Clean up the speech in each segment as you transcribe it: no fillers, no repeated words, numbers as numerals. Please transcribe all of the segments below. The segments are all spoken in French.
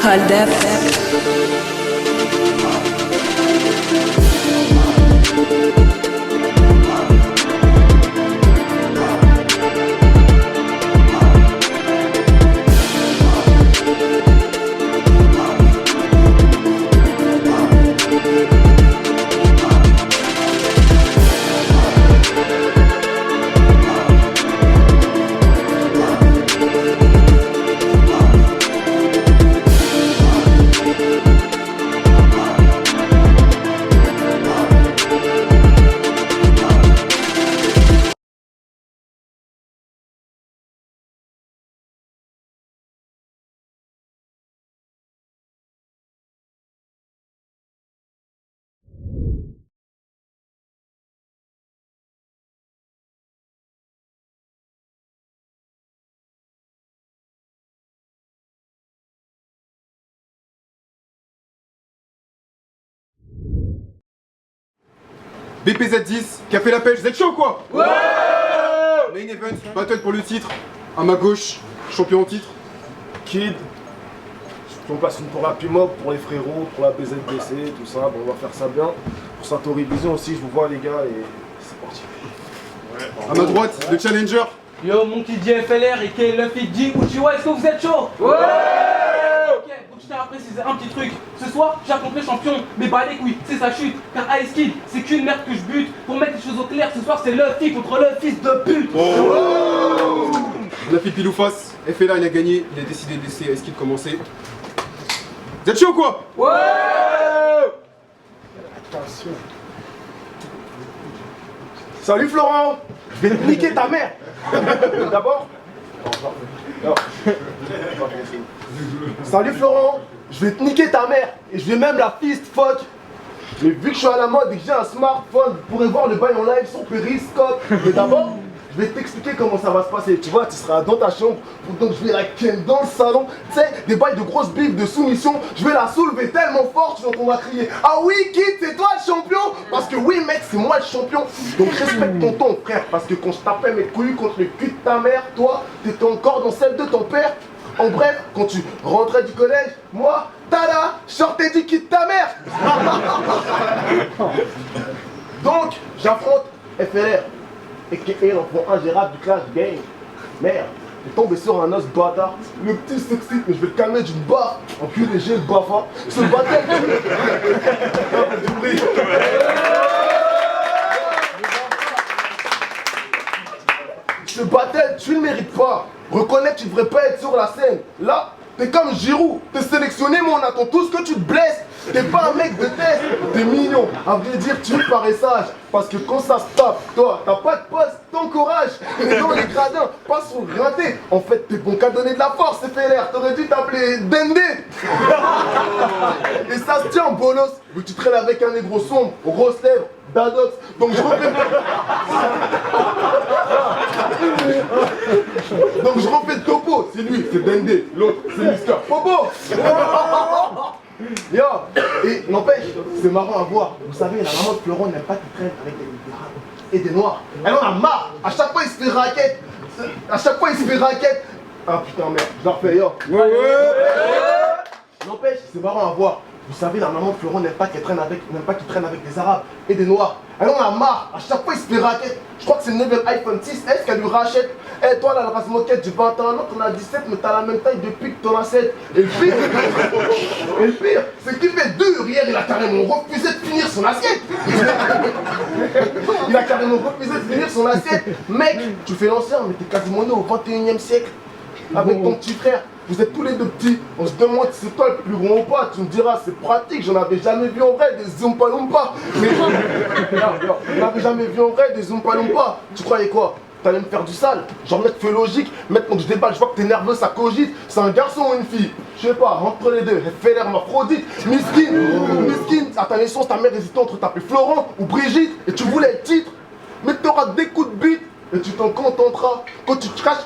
Hold up. BPZ10, qui a fait la pêche, vous êtes chaud quoi? Ouais. Main event, battle pour le titre. À ma gauche, champion en titre. Kid, on passe une pour la Pimob, pour les frérots, pour la BZBC, tout ça. Bon, on va faire ça bien. Pour Satori Vision aussi, je vous vois les gars et c'est parti. À ma droite, le challenger. Yo, mon qui dit FLR et qui est Luffy dit Uchiwa, est-ce que vous êtes chaud? Ouais. Ok, donc je tiens à préciser un petit truc. Ce soir, j'affronte le champion, mais bah les couilles, c'est sa chute. Car Ice Kid, c'est qu'une merde que je bute. Pour mettre les choses au clair, ce soir c'est Luffy contre le fils de pute. On a fait pile ou face. FLR il a gagné, il a décidé de laisser Ice Kid commencer. Vous êtes chaud quoi? Ouais. Attention. Salut Florent, je vais te niquer ta mère. D'abord. Non. Salut Florent, je vais te niquer ta mère et je vais même la fist fuck. Mais vu que je suis à la mode et que j'ai un smartphone, vous pourrez voir le bail en live sur Periscope. Mais d'abord, je vais t'expliquer comment ça va se passer. Tu vois, tu seras dans ta chambre, donc je vais la ken dans le salon. Tu sais, des bails de grosses bifs de soumission. Je vais la soulever tellement fort qu'on va crier ah oui, Kid, c'est toi le champion. Parce que oui, mec, c'est moi le champion. Donc respecte ton ton, frère. Parce que quand je tapais mes couilles contre le cul de ta mère, toi, t'étais encore dans celle de ton père. En bref, quand tu rentrais du collège, moi, tada, je sortais du cul de ta mère. Donc, j'affronte FLR. Et qui est l'enfant ingérable du Clash Game. Merde, t'es tombé sur un os bâtard. Le petit sexy, mais je vais te calmer d'une baffe. Enculé, j'ai le bafa. Ce bâtard, du bruit. Ce battle, tu ne mérites pas. Reconnais que tu devrais pas être sur la scène. Là, t'es comme Giroud. T'es sélectionné, mais on attend tous que tu te blesses. T'es pas un mec de test. T'es mignon. À vrai dire, tu me parais sage. Parce que quand ça se tape, toi, t'as pas de poste, t'encourages. T'es dans les gradins, pas sur le gratté. En fait, t'es bon qu'à donner de la force, FLR. T'aurais dû t'appeler Dende. Et ça se tient, bolos. Vu que tu traînes avec un négro sombre, aux grosses lèvres, Dadox. Donc je refais... Donc je refais le topo. C'est lui, c'est Dende. L'autre, c'est Mister Popo. Yo, et n'empêche, c'est marrant à voir. Vous savez, la maman de Florent n'aime pas qu'il traîne avec des arabes et des noirs. Elle en a marre. À chaque fois, il se fait raquette. Ah putain, merde, je la refais, yo. N'empêche, c'est marrant à voir. Vous savez, la maman de Florent n'aime pas qu'il traîne avec des arabes et des noirs. Elle en a marre. À chaque fois, il se fait raquette. Je crois que c'est le nouvel iPhone 6S qu'elle lui rachète. Eh, toi, là, la race moquette, j'ai 21 ans, t'en as 17, mais t'as la même taille depuis que t'en as 7. Et le pire, c'est qu'il fait dur. Hier, il a carrément refusé de finir son assiette. Mec, tu fais l'ancien, mais t'es quasiment né au 21e siècle. Avec ton petit frère. Vous êtes tous les deux petits, on se demande si c'est toi le plus grand ou pas. Tu me diras, c'est pratique, j'en avais jamais vu en vrai des Zoompa Loompa. Mais j'en avais jamais vu en vrai des Zoompa Loompa. Tu croyais quoi? T'allais me faire du sale? Genre mec, fais logique. Maintenant que je déballe, je vois que t'es nerveux, ça cogite. C'est un garçon ou une fille? Je sais pas, entre les deux, elle fait l'air m'aphrodite. Miskin, à ta naissance, ta mère hésitait entre t'appeler Florent ou Brigitte. Et tu voulais le titre. Mais t'auras des coups de bite. Et tu t'en contenteras. Quand tu clashes,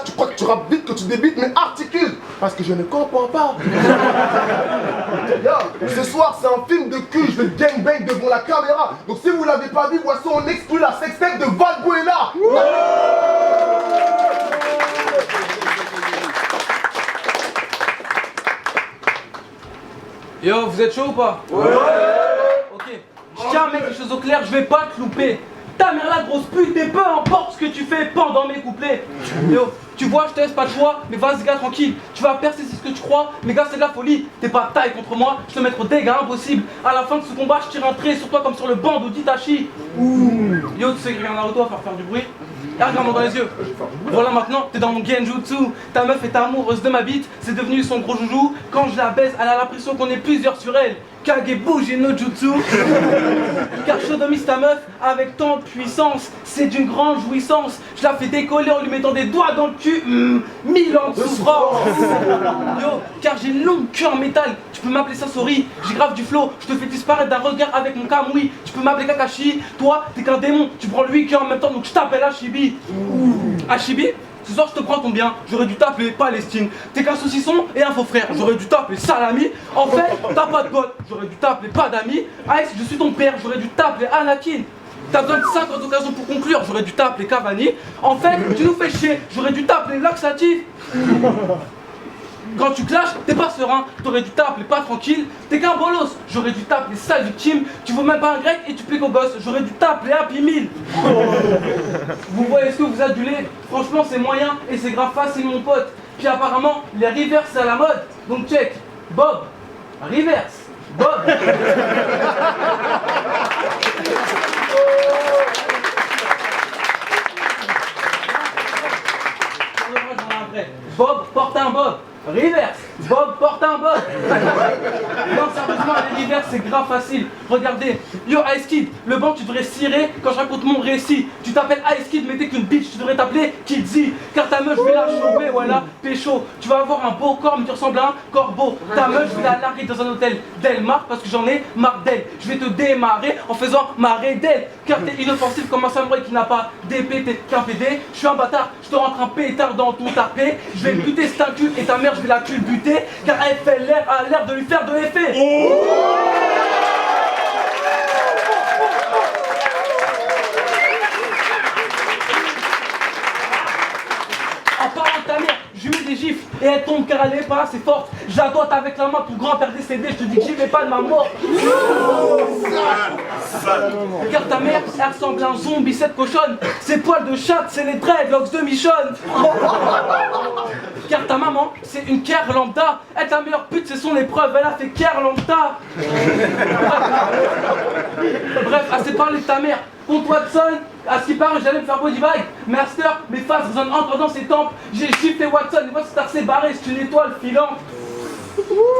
tu crois que tu rappes vite, que tu débites, mais articule. Parce que je ne comprends pas. Ce soir, c'est un film de cul. Je vais gangbang devant la caméra. Donc si vous l'avez pas vu, voici on exclut la sextape de Valbuena. Yo, vous êtes chaud ou pas? Ouais. Ok. Je tiens à mettre les choses au clair, je vais pas te louper. Ta mère la grosse pute, et peu importe ce que tu fais pendant mes couplets. Yo, tu vois, je te laisse pas le choix, mais vas-y gars, tranquille. Tu vas percer, c'est ce que tu crois, mais gars, c'est de la folie. T'es pas taille contre moi, je te mettre au dégât impossible. À la fin de ce combat, je tire un trait sur toi comme sur le banc d'Itachi. Yo, tu sais que Naruto va faire du bruit. Et regarde-moi dans les yeux. Voilà, maintenant, t'es dans mon genjutsu. Ta meuf est amoureuse de ma bite, c'est devenu son gros joujou. Quand je la baise, elle a l'impression qu'on est plusieurs sur elle. Kagebushi no jutsu. Car je sodomise ta meuf avec tant de puissance, c'est d'une grande jouissance. Je la fais décoller en lui mettant des doigts dans le cul. 1000 ans de souffrance. Yo, car j'ai une longue queue en métal. Tu peux m'appeler Sasori, j'ai grave du flow. Je te fais disparaître d'un regard avec mon kamui. Tu peux m'appeler Kakashi. Toi, t'es qu'un démon. Tu prends lui cœur en même temps, donc je t'appelle Hashibi. Hashibi? Ce soir je te prends ton bien, j'aurais dû t'appeler Palestine. T'es qu'un saucisson et un faux frère, j'aurais dû t'appeler Salami. En fait, t'as pas de pote, j'aurais dû t'appeler pas d'amis. Ice, je suis ton père, j'aurais dû t'appeler Anakin. T'as besoin de 50 occasions pour conclure, j'aurais dû t'appeler Cavani. En fait, tu nous fais chier, j'aurais dû t'appeler laxatif. Quand tu clashes, t'es pas serein, t'aurais dû t'appeler pas tranquille. T'es qu'un bolos, j'aurais dû t'appeler sale victime. Tu vaux même pas un grec et tu plais au gosse, j'aurais dû t'appeler Happy Meal. Vous voyez ce que vous adulez? Franchement c'est moyen et c'est grave facile mon pote. Puis apparemment les reverse c'est à la mode. Donc check, Bob, reverse, Bob. Bob porte un bob. Reverse, Bob porte un bob. Non sérieusement les reverse c'est grave facile. Regardez, yo Ice Kid, le banc tu devrais cirer quand je raconte mon récit. Tu t'appelles Ice Kid mais t'es qu'une bitch, tu devrais t'appeler Kidzy. Car ta meuf je vais la choper, voilà, pécho. Tu vas avoir un beau corps mais tu ressembles à un corbeau. Ta meuf je vais la larguer dans un hôtel Delmar parce que j'en ai marre d'elle. Je vais te démarrer en faisant marrer d'elle. Car t'es inoffensif comme un samouraï qui n'a pas d'épée, t'es qu'un PD. Je suis un bâtard, je te rentre un pétard dans ton tarpé. Je vais buter cet incul et ta mère je vais la culbuter. Car elle fait l'air à l'air de lui faire de l'effet. En parlant de ta mère, je lui mets des gifles et elle tombe car elle est pas assez forte. Je la doite avec la main, ton grand-père décédé, je te dis que j'y vais pas de ma mort. Car ta mère, elle ressemble à un zombie, cette cochonne. Ses poils de chatte, c'est les dreadlocks de Michonne. Car ta maman, c'est une Kerr lambda. Elle ta meilleure pute, c'est son épreuve, elle a fait Kerr lambda. Bref, assez parlé de ta mère. Compte Watson, à ce qui paraît, j'allais me faire body bag. Master, mes faces résonnent encore dans ses tempes. J'ai shifté Watson, et moi c'est s'est barré, c'est une étoile filante.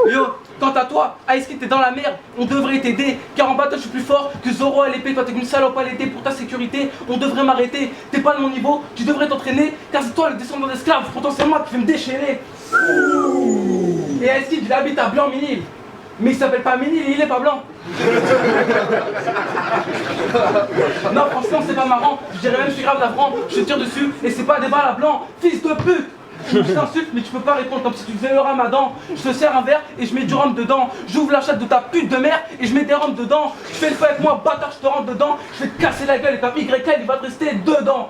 Yo, quant à toi, Ice Kid t'es dans la merde, on devrait t'aider. Car en battle je suis plus fort que Zoro à l'épée. Toi t'es une salope à l'été, pour ta sécurité, on devrait m'arrêter. T'es pas de mon niveau, tu devrais t'entraîner. Car c'est toi le descendant d'esclave, potentiellement tu vais me déchirer. Et Ice Kid il habite à Blanc-Minil. Mais il s'appelle pas Minil, il est pas blanc. Non franchement c'est pas marrant, je dirais même je suis grave navrant. Je te tire dessus et c'est pas des balles à blanc. Fils de pute. Je t'insulte mais tu peux pas répondre comme si tu faisais le ramadan. Je te sers un verre et je mets du rhum dedans. J'ouvre la chatte de ta pute de mère et je mets des rhums dedans. Je fais le feu avec moi, bâtard, je te rentre dedans. Je vais te casser la gueule et ta YL il va te rester dedans.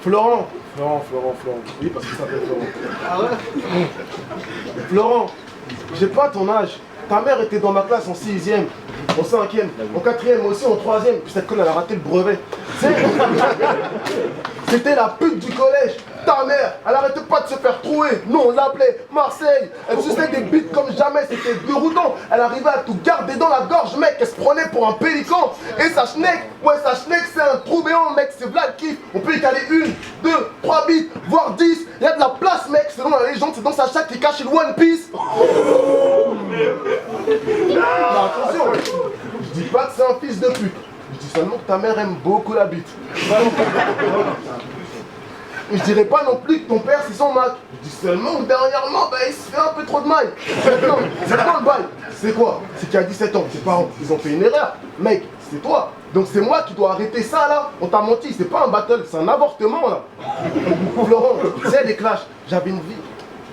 Florent. Oui, parce que ça s'appelle Florent. Ah ouais? Florent, j'ai pas ton âge. Ta mère était dans ma classe en 6ème, en 5ème, en 4ème, aussi en 3ème. Puis cette conne, elle a raté le brevet. C'était la pute du collège. Ta mère, elle arrêtait pas de se faire trouer. Nous, on l'appelait Marseille. Elle suçait des bites comme jamais, c'était déroutant. Elle arrivait à tout garder dans la gorge, mec. Elle se prenait pour un pélican. Et sa schneck, ouais, sa schneck, c'est un trou béant, mec. C'est Vlad kiff. On peut y caler 1, 2, 3 bites, voire 10. Il y a de la place, mec. Selon la légende, c'est dans sa chatte qui cache le One Piece. Mais attention, je dis pas que c'est un fils de pute. Je dis seulement que ta mère aime beaucoup la bite. Et je dirais pas non plus que ton père c'est son Mac. Je dis seulement que dernièrement, bah, il se fait un peu trop de maille. Non, c'est quoi le bail? C'est quoi? C'est qu'il y a 17 ans, tes parents, ils ont fait une erreur. Mec, c'est toi. Donc c'est moi qui dois arrêter ça là. On t'a menti, c'est pas un battle, c'est un avortement là. Florent, tu sais les clashs, j'avais une vie.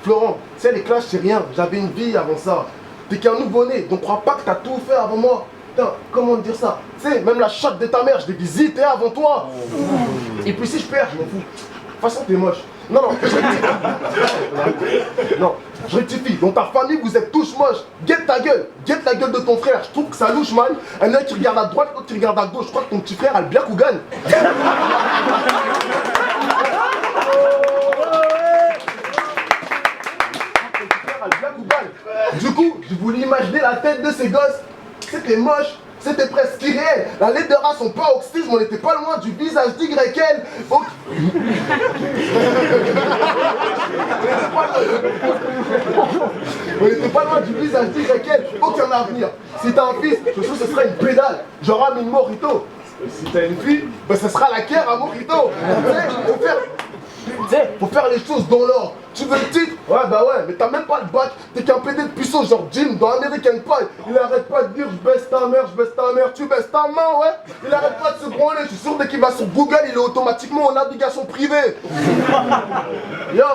Florent, tu sais les clashs c'est rien, j'avais une vie avant ça. t'es qu'un nouveau-né, donc crois pas que t'as tout fait avant moi. Putain, comment dire ça? Tu sais, même la chatte de ta mère, je l'ai visitée avant toi. Et puis si je perds, je m'en fous. De toute façon, t'es moche. Non, je rectifie. Non, je rectifie. Dans ta famille, vous êtes tous moches. Guette ta gueule. Guette la gueule de ton frère. Je trouve que ça louche mal. Un œil qui regarde à droite, l'autre qui regarde à gauche. Je crois que ton petit frère a le bien ou gagne. Du coup, je voulais imaginer la tête de ces gosses. C'était moche, c'était presque irréel. La lettre de race, son paroxysme, on n'était pas loin du visage d'YL. Oh. On n'était pas loin du visage d'YL. Aucun avenir. Si t'as un fils, je suis sûr que ce sera une pédale. Genre un Morito. Si t'as une fille, ben ce sera la Caire à Morito. Faut faire les choses dans l'ordre. Tu veux le titre? Ouais, bah ouais, mais t'as même pas le bac. T'es qu'un PD de puceau, genre Jim dans American Pie. Il arrête pas de dire je baisse ta mère, tu baisses ta main, ouais. Il arrête pas de se branler. Je suis sûr, dès qu'il va sur Google, il est automatiquement en navigation privée. Yo.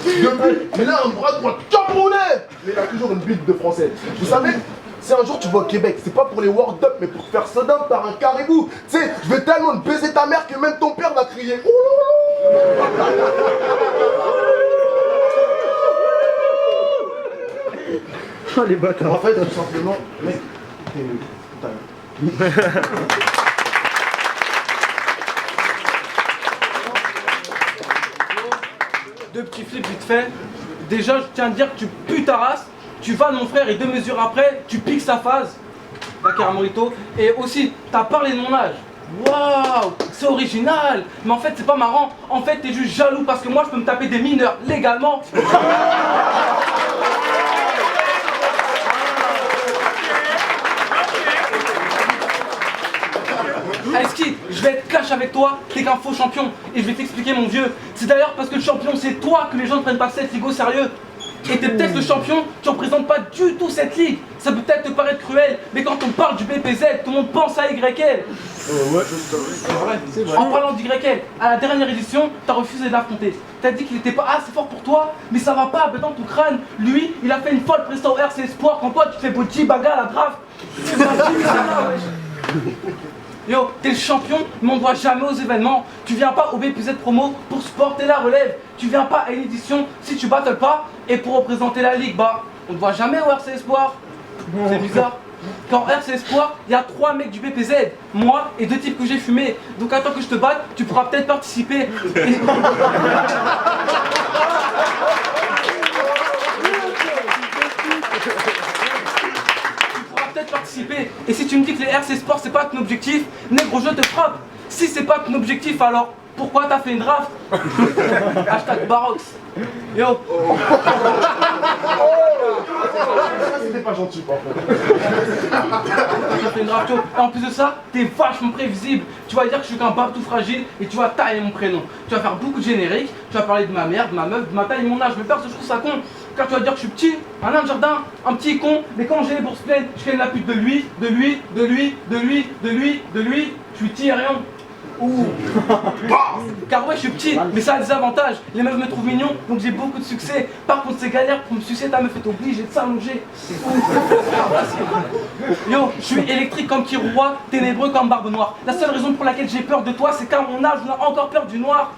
Il a un bras droit camerounais, mais il a toujours une bite de français. Vous savez, si un jour tu vas au Québec, c'est pas pour les World Up, mais pour te faire sodomie par un caribou. Tu sais, je vais tellement te baiser ta mère que même ton père va crier. Oh là là. Oh les bâtards. En fait, tout simplement, mec, t'es nul. Putain. Deux petits flips vite fait. Déjà, je tiens à te dire que tu pues ta race. Tu vas de mon frère et 2 mesures après, tu piques sa phase. D'accord, Morito. Et aussi, t'as parlé de mon âge. Waouh, c'est original. Mais en fait, c'est pas marrant. En fait, t'es juste jaloux parce que moi, je peux me taper des mineurs légalement. Ski, je vais être cash avec toi, t'es qu'un faux champion. Et je vais t'expliquer, mon vieux. C'est d'ailleurs parce que le champion, c'est toi que les gens ne prennent pas cette ligue au sérieux. Et t'es peut-être le champion, tu représentes pas du tout cette ligue. Ça peut peut-être te paraître cruel, mais quand on parle du BPZ, tout le monde pense à YL. Ouais, c'est vrai. En parlant d'YL, à la dernière édition, t'as refusé d'affronter. T'as dit qu'il était pas assez fort pour toi, mais ça va pas, dans ton crâne. Lui, il a fait une folle presta au RC Espoir quand toi tu fais Boti Baga à la draft. Yo, t'es le champion, mais on ne voit jamais aux événements. Tu viens pas au BPZ promo pour supporter la relève. Tu viens pas à une édition si tu battles pas. Et pour représenter la ligue, bah, on te voit jamais au RC Espoir. C'est bizarre. Quand RC Espoir, il y a 3 mecs du BPZ, moi et 2 types que j'ai fumés. Donc attends que je te batte, tu pourras peut-être participer. Participer. Et si tu me dis que les RC Sport c'est pas ton objectif, négro je te frappe. Si c'est pas ton objectif, alors pourquoi t'as fait une draft? Hashtag Barox. Yo. C'était pas gentil par contre. T'as fait une draft, yo. Et en plus de ça, t'es vachement prévisible. Tu vas dire que je suis qu'un bab tout fragile et tu vas tailler mon prénom. Tu vas faire beaucoup de génériques, tu vas parler de ma mère, de ma meuf, de ma taille et mon âge. Mais perso, je trouve ça con. Car tu vas dire que je suis petit, un nain de jardin, un petit con, mais quand j'ai les bourses pleines, je fais la pute de lui. Je suis Tyrion. Ouh. Car ouais, je suis petit, mais ça a des avantages. Les meufs me trouvent mignon, donc j'ai beaucoup de succès. Par contre, c'est galère pour me sucer, ta meuf est obligée de s'allonger. Yo, je suis électrique comme Kiroua, ténébreux comme Barbe Noire. La seule raison pour laquelle j'ai peur de toi, c'est qu'à mon âge, on a encore peur du noir.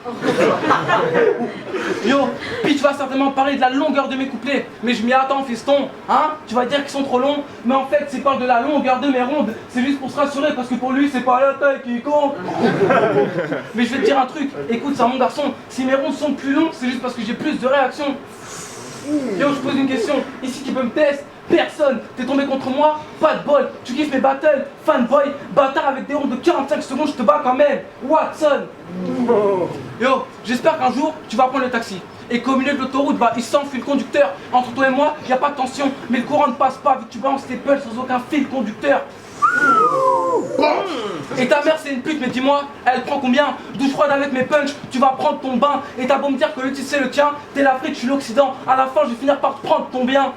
Yo, puis tu vas certainement parler de la longueur de mes couplets. Mais je m'y attends, fiston. Hein? Tu vas dire qu'ils sont trop longs, mais en fait, c'est pas de la longueur de mes rondes. C'est juste pour se rassurer, parce que pour lui, c'est pas la taille qui compte. Mais je vais te dire un truc, écoute ça mon garçon, si mes rondes sont plus longues, c'est juste parce que j'ai plus de réactions. Yo, je pose une question, ici qui peut me tester? Personne, t'es tombé contre moi? Pas de bol, tu kiffes mes battles, fanboy, bâtard avec des rondes de 45 secondes, je te bats quand même, Watson. Yo, j'espère qu'un jour, tu vas prendre le taxi. Et qu'au milieu de l'autoroute, bah, il s'enfuit le conducteur. Entre toi et moi, y a pas de tension, mais le courant ne passe pas vu que tu balances tes pulls sans aucun fil conducteur. Et ta mère c'est une pute, mais dis-moi, elle prend combien? Douche froide avec mes punchs, tu vas prendre ton bain. Et t'as beau me dire que le titre c'est le tien, t'es l'Afrique, je suis l'Occident. À la fin je vais finir par te prendre ton bien.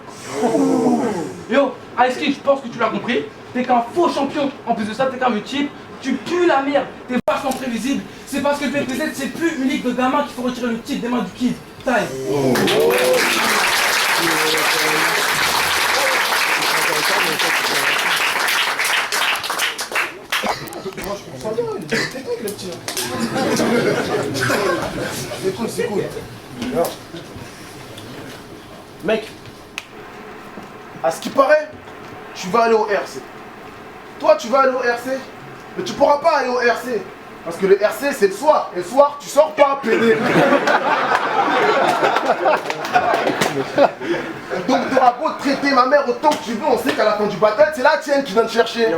Yo, Ice-Kid, je pense que tu l'as compris. T'es qu'un faux champion, en plus de ça t'es qu'un vieux type. Tu pues la merde, t'es vachement prévisible. C'est parce que le PPZ c'est plus une ligue de gamins qu'il faut retirer le titre des mains du kid. Time. c'est cool. Non. Mec, à ce qui paraît, tu vas aller au RC. Toi, tu vas aller au RC, mais tu pourras pas aller au RC. Parce que le RC, c'est le soir. Et le soir, tu sors pas, pédé. Donc, tu auras beau traiter ma mère autant que tu veux, on sait qu'à la fin du battle, c'est la tienne qui vient te chercher.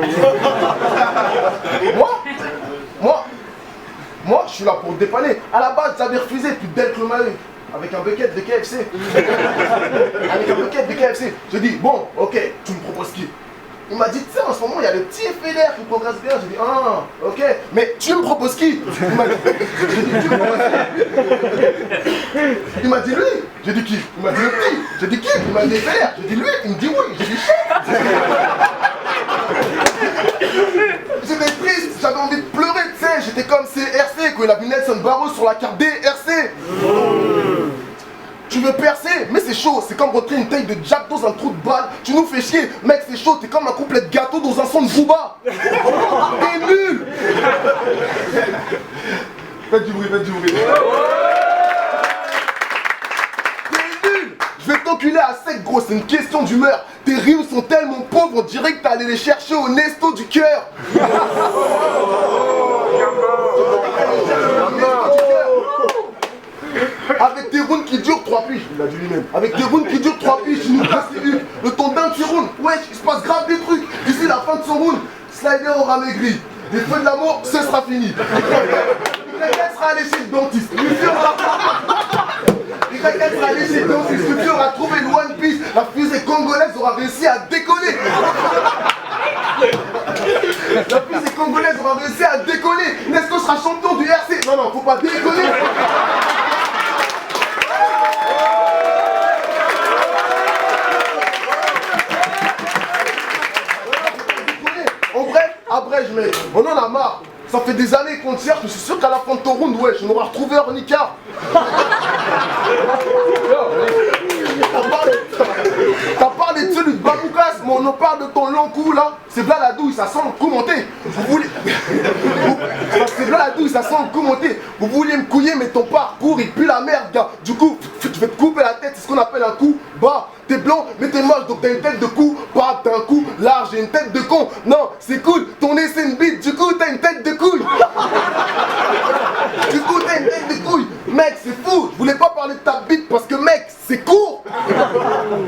Moi, je suis là pour te dépanner. À la base, j'avais refusé, puis dès que le m'a eu. Avec un bucket de KFC. Avec un bucket de KFC. J'ai dit, bon, ok, tu me proposes qui? Il m'a dit, tu sais, en ce moment, il y a le petit FLR qui progresse bien. J'ai dit, ah, ok, mais tu me proposes qui? Il m'a dit, j'ai dit, tu me proposes qui? Il m'a dit, lui. J'ai dit, qui? Il m'a dit, le petit. J'ai dit, qui? Il m'a dit, FLR. J'ai dit, lui. Il me dit, oui. J'ai dit, chef. J'étais triste, j'avais envie de pleurer, tu sais. J'étais comme CRC quand il a vu Nelson Barros sur la carte DRC. Tu veux percer, mais c'est chaud, c'est comme rentrer une taille de Jack dans un trou de balle. Tu nous fais chier, mec, c'est chaud, t'es comme un couplet de gâteau dans un son de Booba. T'es nul. Faites du bruit, faites du bruit. T'es nul. Je vais t'enculer à sec, gros, c'est une question d'humeur. Tes rimes sont tellement pauvres, on dirait que t'es allé les chercher au Nesto du cœur. Avec des rounds qui durent 3 piges, il a dit lui-même. Avec des rounds qui durent 3 piges, il nous casse les hucs. Le temps d'un petit round, wesh, il se passe grave des trucs. D'ici la fin de son round, Slider aura maigri. Les feux de l'amour, ce sera fini. Il sera allé chez le dentiste. Le vieux sera allé chez le dentiste. Le vieux aura trouvé le One Piece. La fusée congolaise aura réussi à décoller. La fusée congolaise aura réussi à décoller. Nesco sera champion du RC. Non, non, faut pas décoller. Après, je mets, on en a marre. Ça fait des années qu'on te cherche, je suis sûr qu'à la fin de ton round, ouais, on aura retrouvé Ornicard. T'as parlé de celui de Baboukas, mais on en parle de ton long cou là. C'est là la douille, ça sent le coup monter. Vous voulez. C'est là la douille, ça sent le coup monter. Vous vouliez me couiller, mais ton parcours il pue la merde, gars. Du coup, je vais te couper la tête, c'est ce qu'on appelle un coup bas. T'es blanc, mais t'es moche, donc t'as une tête de cou. Pas t'as un cou large et une tête de con. Non, c'est cool, ton nez c'est une bite, du coup t'as une tête de couille. Du coup t'as une tête de couille. Mec, c'est fou, je voulais pas parler de ta bite parce que mec, c'est court.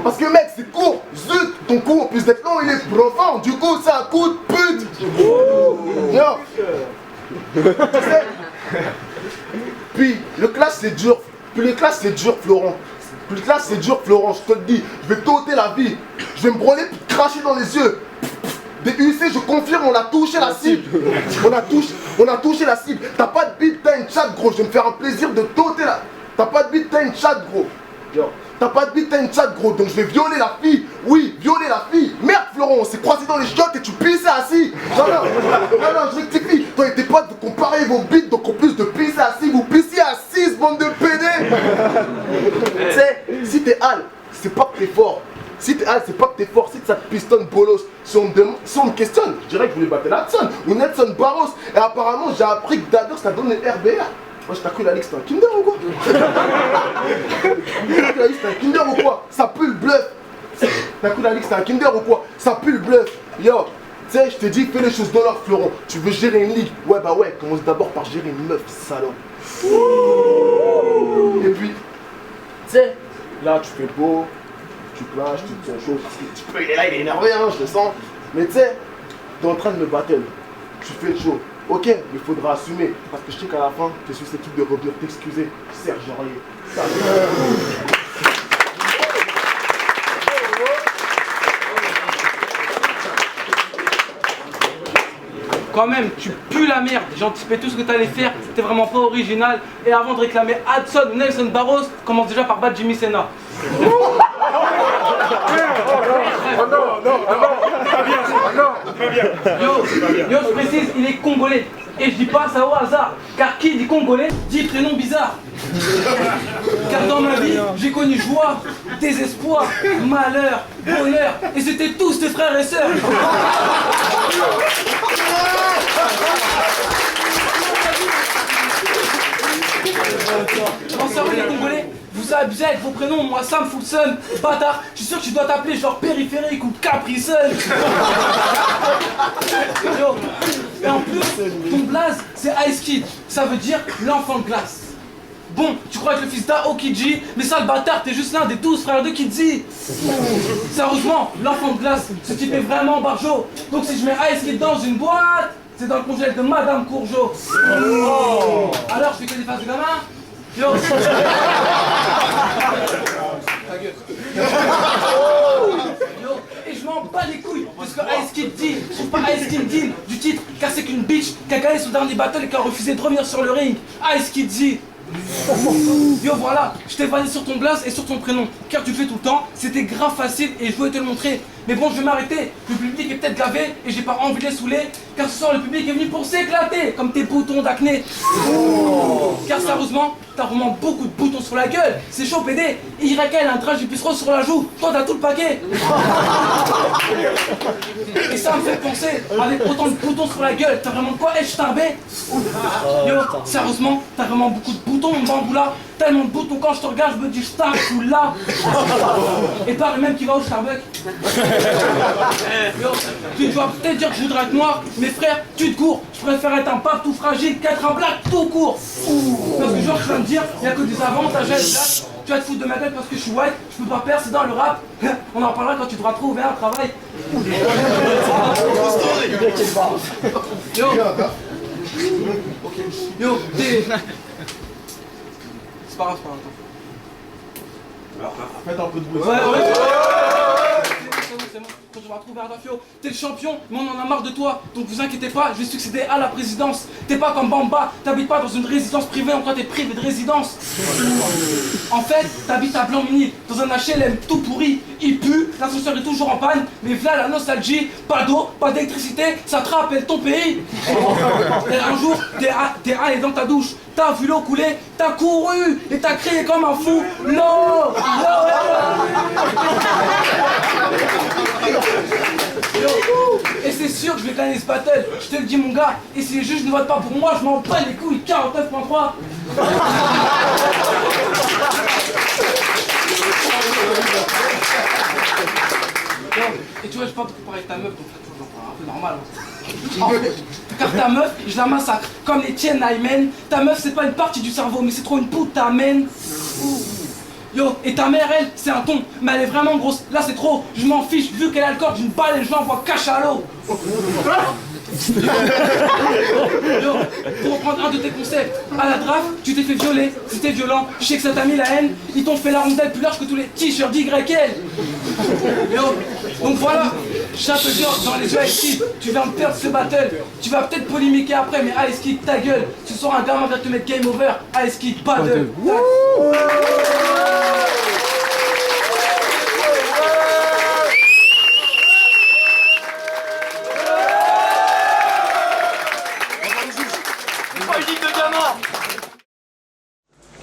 Parce que mec, c'est court. Zut, ton cou en plus d'être long, il est profond. Du coup, c'est un coup de pute. Yo. Tu sais. Puis, le clash c'est dur. Puis les classes c'est dur, Florent. Plus de classe c'est dur, Florent, je te le dis. Je vais t'ôter la vie. Je vais me brûler puis te cracher dans les yeux. Des UC, je confirme, on a touché la cible. On a touché la cible. T'as pas de bite, t'as une chatte, gros. Je vais me faire un plaisir de t'ôter la. T'as pas de bite, t'as une chatte, gros. T'as pas de bite, t'as une chatte, gros. Donc je vais violer la fille. Oui, violer la fille. Merde, Florent, on s'est croisés dans les chiottes et tu pissais assis. Non, je rectifie. Toi et tes potes, vous comparez vos bites. Donc en plus de pisser assis, vous pissez assis, bande de PD. Tu sais, si t'es Al, c'est pas que t'es fort. Si t'es Al, c'est pas que t'es fort. Si ça te pistonne bolos, si on me questionne, je dirais que vous voulez battre Nelson ou Nelson Barros. Et apparemment, j'ai appris que Dader, ça donne les RBR. Moi, je t'ai cru la Ligue, c'était un Kinder ou quoi? T'as cru la Ligue, c'était un Kinder ou quoi? Ça pue le bluff. T'as cru la Ligue, c'était un Kinder ou quoi? Ça pue le bluff. Yo, tu sais, je t'ai dit, fais les choses dans l'ordre, Florent. Tu veux gérer une ligue? Ouais, bah ouais, commence d'abord par gérer une meuf, salaud. Et puis, tu sais, là, tu fais beau, tu clashes, tu te sens chaud. Tu peux, il est là, il est énervé, hein, je le sens. Mais tu sais, t'es en train de me battle. Tu fais le show. Ok, il faudra assumer, parce que je sais qu'à la fin, tu es susceptible de revenir t'excuser. Serge Aurier. Quand même, tu pues la merde. J'ai anticipé tout ce que t'allais faire, c'était vraiment pas original. Et avant de réclamer Hudson ou Nelson Barros, commence déjà par battre Jimmy Senna. Yo, je précise, il est congolais. Et je dis pas ça au hasard, car qui dit congolais dit prénom bizarre. Car dans ma vie, j'ai connu joie, désespoir, malheur, bonheur, et c'était tous tes frères et sœurs. On s'en savez les Congolais, vous abusez avec vos prénoms, moi ça me fout le seum. Bâtard, je suis sûr que tu dois t'appeler genre Périphérique ou Capri Sun. Yo. Et en plus, ton blaze, c'est Ice Kid. Ça veut dire l'enfant de glace. Bon, tu crois être le fils d'Aokiji, mais ça le bâtard, t'es juste l'un des 12 frères de Kidzi. Sérieusement, l'enfant de glace, ce type est vraiment barjo. Donc si je mets Ice Kid dans une boîte, c'est dans le congèle de Madame Courgeot. Oh. Alors je fais que des faces de gamin. Yo. Ta gueule. Yo. Et je m'en bats les couilles parce que Ice Kid dit, je trouve pas Ice Kid digne du titre car c'est qu'une bitch qui a gagné son dernier battle et qui a refusé de revenir sur le ring. Ice Kid dit. Yo voilà, je t'ai validé sur ton blaze et sur ton prénom car tu le fais tout le temps, c'était grave facile et je voulais te le montrer. Mais bon je vais m'arrêter, le public est peut-être gavé et j'ai pas envie de les saouler car ce soir le public est venu pour s'éclater comme tes boutons d'acné. Car sérieusement, t'as vraiment beaucoup de boutons sur la gueule, c'est chaud PD. YL un drage du puceron sur la joue, toi t'as tout le paquet. Et ça me fait penser, avec autant de boutons sur la gueule, t'as vraiment de quoi être tarbé. Yo, sérieusement, t'as vraiment beaucoup de boutons mon bamboula. Tellement de boutons quand je te regarde, je me dis je t'arrive là. Et pas le même qui va au Starbucks. Yo, tu dois peut-être dire que je voudrais être noir, mais frère, tu te cours. Je préfère être un pape tout fragile qu'être un black tout court. Parce que genre je viens de dire, il n'y a que des avantages à être black. Tu vas te foutre de ma gueule parce que je suis white, je peux pas percer dans le rap. On en parlera quand tu devras trouver un travail. Yo, yo, t'es... C'est pas grave, Faites un peu de bruit. Ouais, c'est bon. Quand je vais retrouver Ardafio, t'es le champion, mais on en a marre de toi. Donc vous inquiétez pas, je vais succéder à la présidence. T'es pas comme Bamba, t'habites pas dans une résidence privée, en toi t'es privé de résidence. En fait, t'habites à Blanc-Mini, dans un HLM tout pourri. Il pue, l'ascenseur est toujours en panne, mais voilà la nostalgie. Pas d'eau, pas d'électricité, ça te rappelle ton pays. Et un jour, t'es allé dans ta douche, t'as vu l'eau couler, t'as couru et t'as crié comme un fou. L'eau, et c'est sûr que je vais gagner ce battle, je te le dis mon gars. Et si les juges ne votent pas pour moi, je m'en bats les couilles. 49.3. Et tu vois, je peux pas te comparer avec ta meuf, donc là tu vois, genre un peu normal. En fait, car ta meuf, je la massacre, comme les tiennes, Aymen. Ta meuf, c'est pas une partie du cerveau, mais c'est trop une poudre, t'amènes. Yo, et ta mère, elle, c'est un ton, mais elle est vraiment grosse. Là, c'est trop, je m'en fiche, vu qu'elle a le corps d'une balle et je l'envoie cache à l'eau. Yo, pour reprendre un de tes concepts, à la draft, tu t'es fait violer, c'était violent, je sais que ça t'a mis la haine, ils t'ont fait la rondelle plus large que tous les t-shirts d'YL. Yo, donc voilà, chapeau dans les yeux Ice Kid, tu viens de perdre ce battle, tu vas peut-être polémiquer après, mais Ice Kid, ta gueule, ce soir un gamin va te mettre game over, Ice Kid, battle.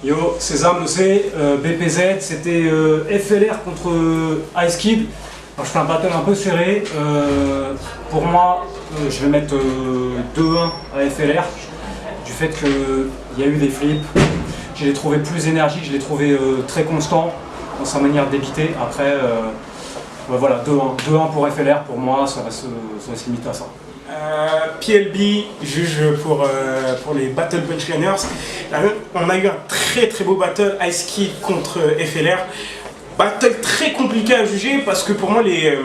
Yo, César Mossé, BPZ, c'était FLR contre Ice Kid. Alors, je fais un battle un peu serré. Pour moi, je vais mettre 2-1 à FLR. Du fait qu'il y a eu des flips. Je l'ai trouvé plus énergique, je l'ai trouvé très constant dans sa manière d'éviter. Après, voilà, 2-1. 2-1 pour FLR, pour moi, ça va se limiter à ça. PLB, juge pour les Battle Punchliners. On a eu un très beau battle, Ice Kid contre FLR. Battle très compliqué à juger parce que pour moi les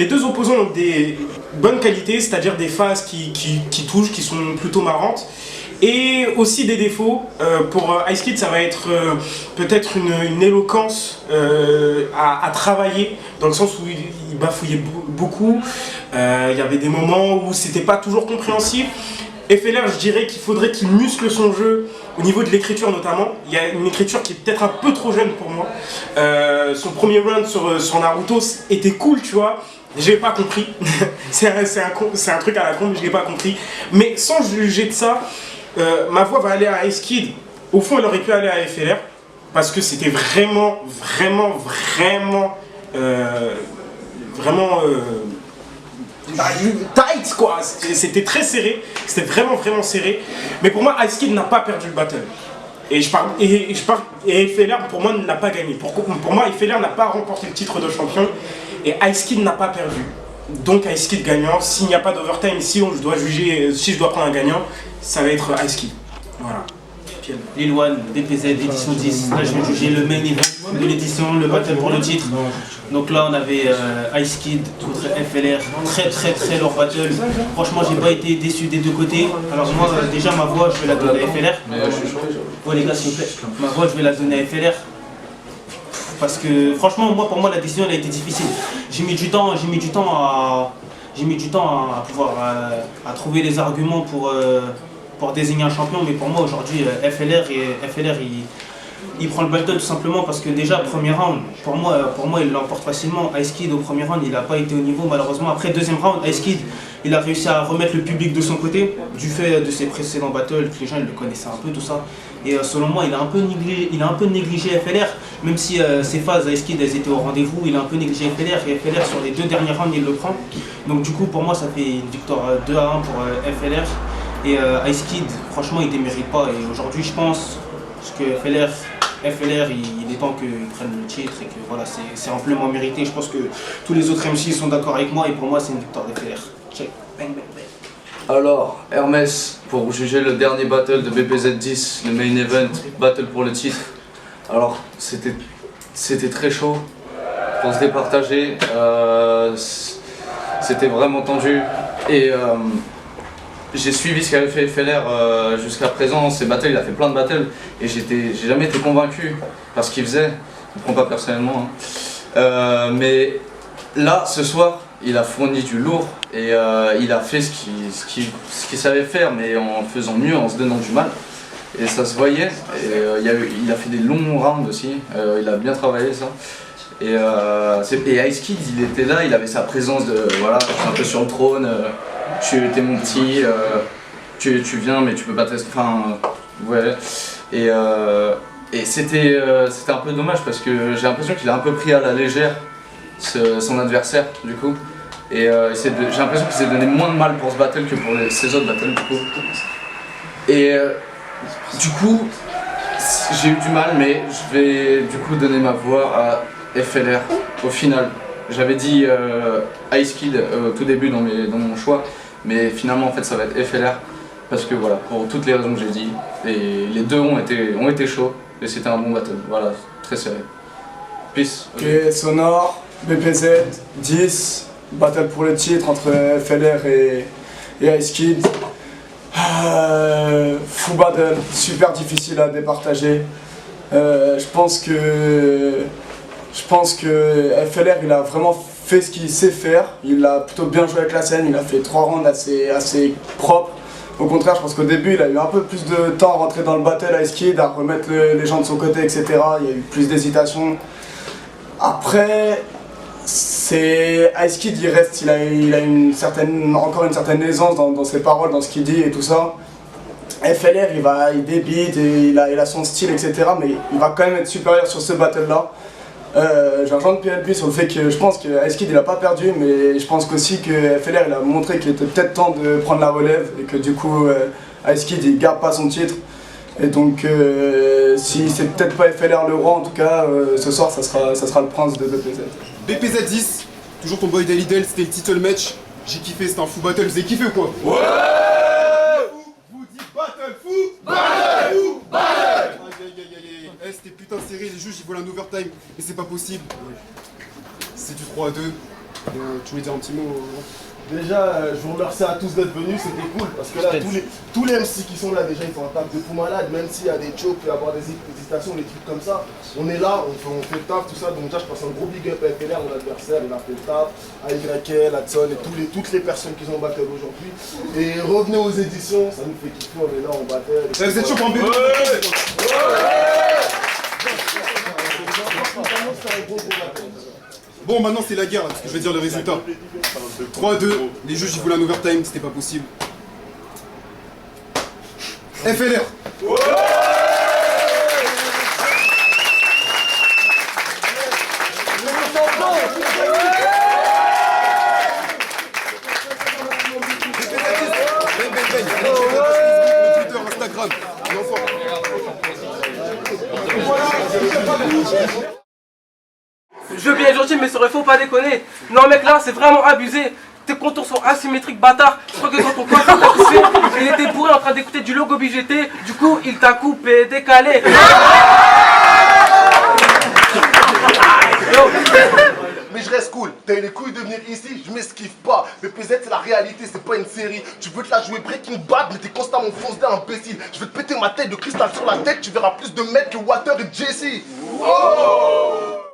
deux opposants ont des bonnes qualités, c'est-à-dire des phases qui touchent, qui sont plutôt marrantes. Et aussi des défauts. Pour Ice Kid, ça va être peut-être une éloquence à travailler, dans le sens où il bafouillait beaucoup. Il y avait des moments où c'était pas toujours compréhensible. FLR, je dirais qu'il faudrait qu'il muscle son jeu au niveau de l'écriture notamment. Il y a une écriture qui est peut-être un peu trop jeune pour moi. Son premier round sur Naruto était cool, tu vois. J'ai pas compris. c'est un truc à la con, mais je l'ai pas compris. Mais sans juger de ça, ma voix va aller à Ice Kid. Au fond, elle aurait pu aller à FLR parce que c'était vraiment tight quoi. C'était très serré. C'était vraiment serré. Mais pour moi, Ice Kid n'a pas perdu le battle. Et FLR pour moi n'a pas gagné. Pour moi, FLR n'a pas remporté le titre de champion et Ice Kid n'a pas perdu. Donc Ice Kid gagnant. S'il n'y a pas d'overtime, si je dois prendre un gagnant, ça va être Ice Kid. Voilà. Lil One, BPZ, édition 10. Là, je vais juger le main event de l'édition, le battle pour le titre. Donc là, on avait Ice Kid contre FLR. Très lourd battle. Franchement, j'ai pas été déçu des deux côtés. Alors, moi, déjà, ma voix, je vais la donner à FLR. Oh, les gars, s'il vous plaît. Ma voix, je vais la donner à FLR. Parce que, franchement, pour moi, la décision, elle a été difficile. J'ai mis du temps à pouvoir à trouver les arguments pour désigner un champion, mais pour moi aujourd'hui FLR il prend le battle tout simplement parce que déjà premier round, pour moi il l'emporte facilement. Ice Kid au premier round il n'a pas été au niveau malheureusement. Après deuxième round, Ice Kid il a réussi à remettre le public de son côté du fait de ses précédents battles, que les gens ils le connaissaient un peu tout ça. Et selon moi il a un peu négligé FLR, même si ses phases Ice Kid elles étaient au rendez-vous, il a un peu négligé FLR et FLR sur les deux derniers rounds il le prend. Donc du coup pour moi ça fait une victoire 2-1 pour FLR. Et Ice Kid, franchement, il ne démérite pas. Et aujourd'hui, je pense que FLR il est temps qu'il prenne le titre et que voilà, c'est amplement mérité. Je pense que tous les autres MC sont d'accord avec moi et pour moi, c'est une victoire de FLR. Check. Bang, bang, bang. Alors, Hermès, pour juger le dernier battle de BPZ10, le main event, battle pour le titre. Alors, c'était très chaud pour se départager. C'était vraiment tendu. Et j'ai suivi ce qu'avait fait FLR jusqu'à présent, ses battles, il a fait plein de battles et j'ai jamais été convaincu par ce qu'il faisait, je ne prends pas personnellement. Hein. Mais là, ce soir, il a fourni du lourd et il a fait ce qu'il savait faire, mais en faisant mieux, en se donnant du mal. Et ça se voyait, et, il a fait des longs rounds aussi, il a bien travaillé ça. Et Ice Kid, il était là, il avait sa présence de voilà, je suis un peu sur le trône. Tu étais mon petit, tu viens mais tu peux pas tester. Enfin, ouais. Et c'était un peu dommage parce que j'ai l'impression qu'il a un peu pris à la légère son adversaire du coup. Et j'ai l'impression qu'il s'est donné moins de mal pour ce battle que pour ses autres battles du coup. Et du coup, j'ai eu du mal, mais je vais du coup donner ma voix à FLR au final. J'avais dit Ice Kid au tout début dans mon choix, mais finalement en fait ça va être FLR parce que voilà, pour toutes les raisons que j'ai dit, et les deux ont été chauds et c'était un bon battle, voilà, très serré. Peace. Ok, Sonore, BPZ, 10, battle pour le titre entre FLR et Ice Kid. Fou battle, super difficile à départager. Je pense que FLR il a vraiment fait ce qu'il sait faire, il a plutôt bien joué avec la scène, il a fait 3 rounds assez propres. Au contraire, je pense qu'au début il a eu un peu plus de temps à rentrer dans le battle Ice Kid, à remettre les gens de son côté, etc. Il y a eu plus d'hésitation. Après, c'est Ice Kid, il a encore une certaine aisance dans ses paroles, dans ce qu'il dit et tout ça. FLR il débite et il a son style, etc. Mais il va quand même être supérieur sur ce battle là. J'ai rejoint PLP sur le fait que je pense que Ice Kid il a pas perdu, mais je pense qu'aussi que FLR il a montré qu'il était peut-être temps de prendre la relève et que du coup Ice Kid il garde pas son titre. Et donc si c'est peut-être pas FLR le roi, en tout cas ce soir ça sera le prince de BPZ. BPZ 10, toujours ton boy Dalidel, c'était le title match. J'ai kiffé, c'était un fou battle, vous avez kiffé ou quoi? Ouais! Vous dites battle fou! Battle fou! Battle! Eh, c'était putain serré, les juges ils volent un overtime, mais c'est pas possible. C'est du 3-2. Tu veux dire un petit mot? Déjà, je vous remercie à tous d'être venus, c'était cool parce que là, tous les MC qui sont là, déjà ils sont en table de fou malade, même s'il y a des chokes, il peut y avoir des hésitations, des trucs comme ça. On est là, on fait le taf, tout ça. Donc, déjà, je passe un gros big up à FLR, mon adversaire, il a fait le taf, à YL, à Tson et toutes les personnes qui sont en battle aujourd'hui. Et revenez aux éditions, ça nous fait kiffer, on est là, on battle. Vous êtes chaud pour un bébé? Bon, maintenant c'est la guerre, là, parce que je vais dire le résultat. 3-2, les juges ils voulaient un overtime, c'était pas possible. FLR. Twitter, Instagram, mais ça aurait faut pas déconner. Non mec là c'est vraiment abusé. Tes contours sont asymétriques bâtard. Je crois que quand ton coiffeur t'a poussé, il était bourré en train d'écouter du logo BGT. Du coup il t'a coupé, décalé. Mais je reste cool, t'as eu les couilles de venir ici, je m'esquive pas. Mais PZ c'est la réalité, c'est pas une série. Tu veux te la jouer Breaking Bad, mais t'es constamment foncé imbécile. Je vais te péter ma tête de cristal sur la tête, tu verras plus de mecs que Walter et Jesse. Oh.